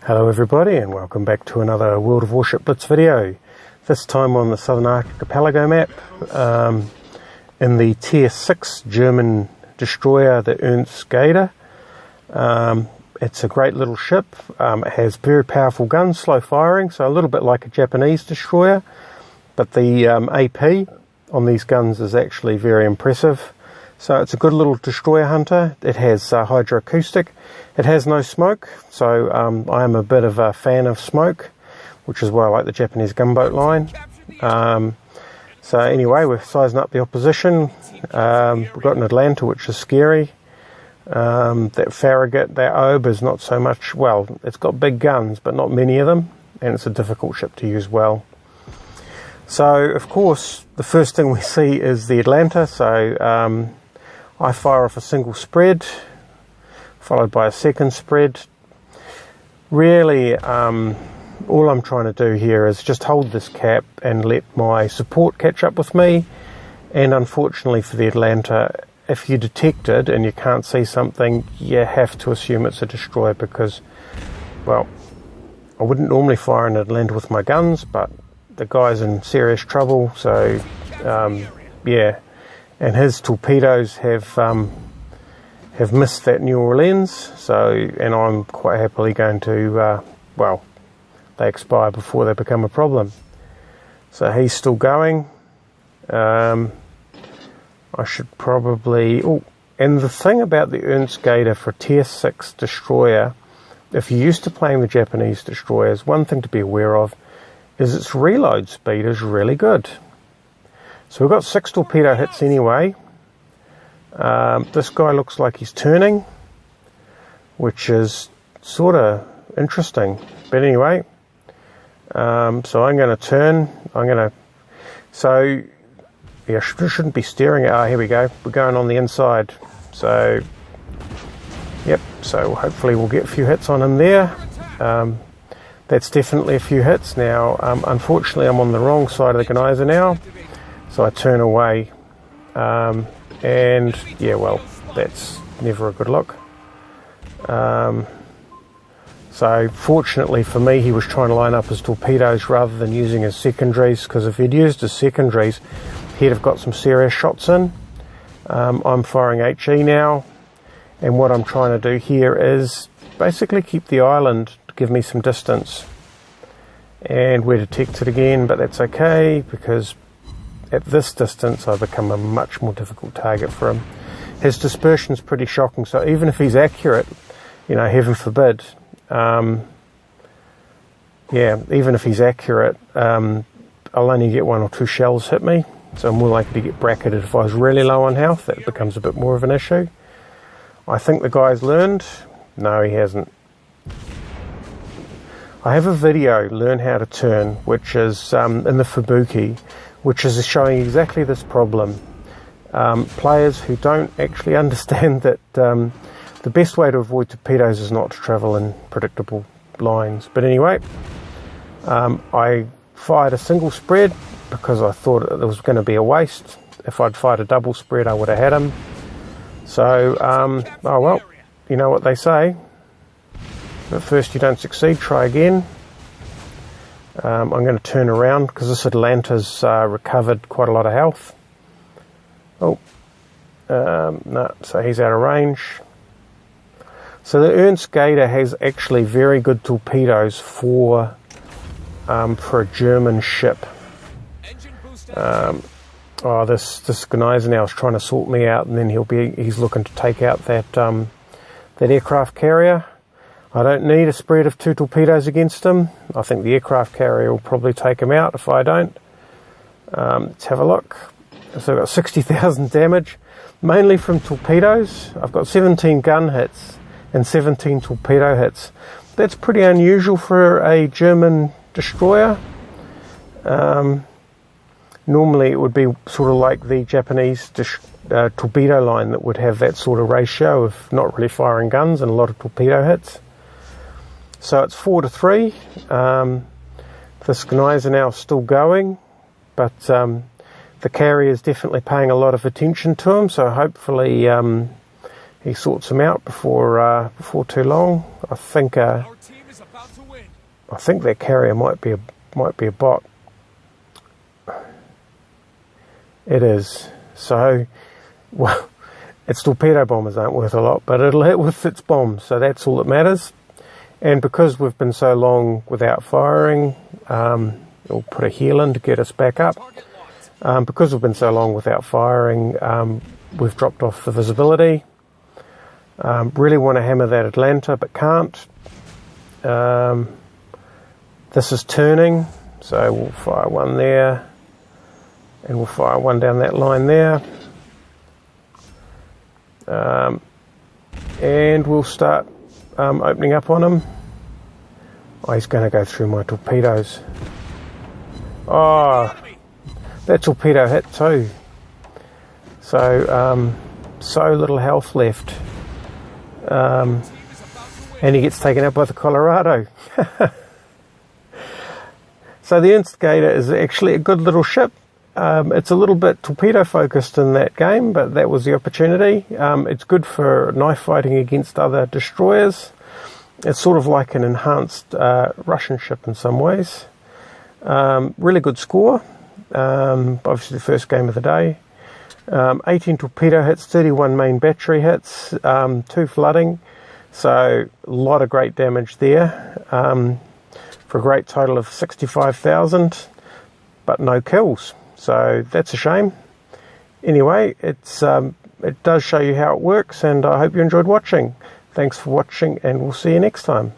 Hello everybody and welcome back to another World of Warship Blitz video. This time on the Southern Archipelago map in the Tier 6 German destroyer, the Ernst Gaede. It's a great little ship. It has very powerful guns, slow firing, so a little bit like a Japanese destroyer, but the AP on these guns is actually very impressive. So it's a good little destroyer hunter. It has hydroacoustic. It has no smoke, so I am a bit of a fan of smoke, which is why I like the Japanese gunboat line. So anyway, we're sizing up the opposition. We've got an Atlanta, which is scary. That Farragut, that Obe is not so much, well, it's got big guns, but not many of them, and it's a difficult ship to use well. So, of course, the first thing we see is the Atlanta, so I fire off a single spread, followed by a second spread. Really, all I'm trying to do here is just hold this cap and let my support catch up with me. And unfortunately for the Atlanta, if you detect it and you can't see something, you have to assume it's a destroyer because, well, I wouldn't normally fire an Atlanta with my guns, but the guy's in serious trouble, so yeah. And his torpedoes have missed that New Orleans, so, and I'm quite happily going to, well, they expire before they become a problem. So he's still going. I should probably, oh, and the thing about the Ernst Gaede for Tier 6 destroyer, if you're used to playing the Japanese destroyers, one thing to be aware of is its reload speed is really good. So we've got 6 torpedo hits anyway. This guy looks like he's turning, which is sort of interesting. But anyway, so I'm going to turn. So yeah, shouldn't be steering it. Here we go. We're going on the inside. So, yep. So hopefully we'll get a few hits on him there. That's definitely a few hits. Now, unfortunately, I'm on the wrong side of the geyser now. So I turn away, and yeah, well, that's never a good look. So fortunately for me, he was trying to line up his torpedoes rather than using his secondaries, because if he'd used his secondaries, he'd have got some serious shots in. I'm firing HE now, and what I'm trying to do here is basically keep the island to give me some distance. And we're detected again, but that's okay, because at this distance, I become a much more difficult target for him. His dispersion's pretty shocking, so even if he's accurate, you know, heaven forbid, yeah, even if he's accurate, I'll only get 1 or 2 shells hit me, so I'm more likely to get bracketed. If I was really low on health, that becomes a bit more of an issue. I think the guy's learned. No, he hasn't. I have a video, Learn How to Turn, which is in the Fubuki, which is showing exactly this problem. Players who don't actually understand that the best way to avoid torpedoes is not to travel in predictable lines. But anyway, I fired a single spread because I thought it was going to be a waste. If I'd fired a double spread, I would have had him. So, oh well, you know what they say. At first you don't succeed, try again. I'm going to turn around because this Atlanta's recovered quite a lot of health. Oh, no, so he's out of range. So the Ernst Gaede has actually very good torpedoes for a German ship. Oh, this Gneisenau now is trying to sort me out, and then he's looking to take out that that aircraft carrier. I don't need a spread of 2 torpedoes against him. I think the aircraft carrier will probably take him out if I don't. Let's have a look. So I've got 60,000 damage, mainly from torpedoes. I've got 17 gun hits and 17 torpedo hits. That's pretty unusual for a German destroyer. Normally it would be sort of like the Japanese torpedo line that would have that sort of ratio of not really firing guns and a lot of torpedo hits. So it's 4-3. This Gneisenau is still going, but the carrier is definitely paying a lot of attention to him, so hopefully he sorts him out before too long. I think I think that carrier might be a bot. It is. So, well, its torpedo bombers aren't worth a lot, but it'll hit with its bombs, so that's all that matters. And because we've been so long without firing, we'll put a heel in to get us back up. Because we've been so long without firing, we've dropped off the visibility. Really want to hammer that Atlanta, but can't. This is turning, so we'll fire one there, and we'll fire one down that line there. And we'll start opening up on him. Oh, he's going to go through my torpedoes. Oh, that torpedo hit too. So, so little health left. And he gets taken out by the Colorado. So the Ernst Gaede is actually a good little ship. It's a little bit torpedo focused in that game, but that was the opportunity. It's good for knife fighting against other destroyers. It's sort of like an enhanced Russian ship in some ways. Really good score. Obviously the first game of the day. 18 torpedo hits, 31 main battery hits, 2 flooding. So a lot of great damage there. For a great total of 65,000, but no kills. So that's a shame. Anyway, it does show you how it works, and I hope you enjoyed watching. Thanks for watching, and we'll see you next time.